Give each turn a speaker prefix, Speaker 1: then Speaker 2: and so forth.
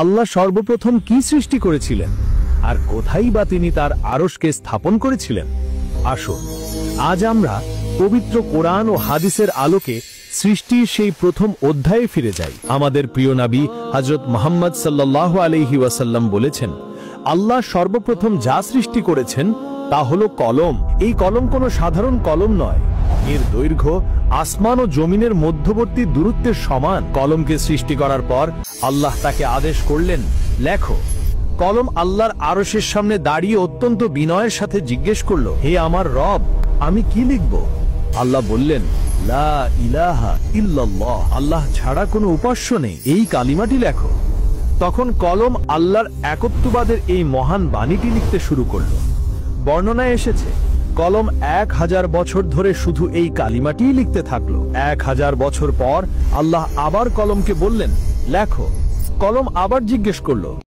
Speaker 1: আল্লাহ সর্বপ্রথম কি সৃষ্টি করেছিলেন আর কোথায় বা তিনি তার আরশকে স্থাপন করেছিলেন? আসুন আজ আমরা পবিত্র কোরআন ও হাদিসের আলোকে সৃষ্টির সেই প্রথম অধ্যায়ে ফিরে যাই। আমাদের প্রিয় নবী হযরত মুহাম্মদ সাল্লাল্লাহু আলাইহি ওয়াসাল্লাম বলেছেন, আল্লাহ সর্বপ্রথম যা সৃষ্টি করেছেন তা হলো কলম। এই কলম কোনো সাধারণ কলম নয়, এর দৈর্ঘ্য আসমান ও জমিনের মধ্যবর্তী দূরত্বের সমান। কলমকে সৃষ্টি করার পর আল্লাহ তাকে আদেশ করলেন, লেখো। কলম আল্লাহর আরশের সামনে দাঁড়িয়ে অত্যন্ত বিনয়ের সাথে জিজ্ঞেস করল, হে আমার রব, আমি কি লিখব? আল্লাহ বললেন, লা ইলাহা ইল্লাল্লাহ, আল্লাহ ছাড়া কোনো উপাস্য নেই, এই কালিমাটি লেখো। তখন কলম আল্লাহর একত্ববাদের এই মহান বাণীটি লিখতে শুরু করল। বর্ণনায় এসেছে, কলম 1000 বছর ধরে শুধু এই কালিমাটিই লিখতে থাকলো। 1000 বছর পর আল্লাহ আবার কলমকে বললেন, লেখো। কলম আবার জিজ্ঞেস করলো,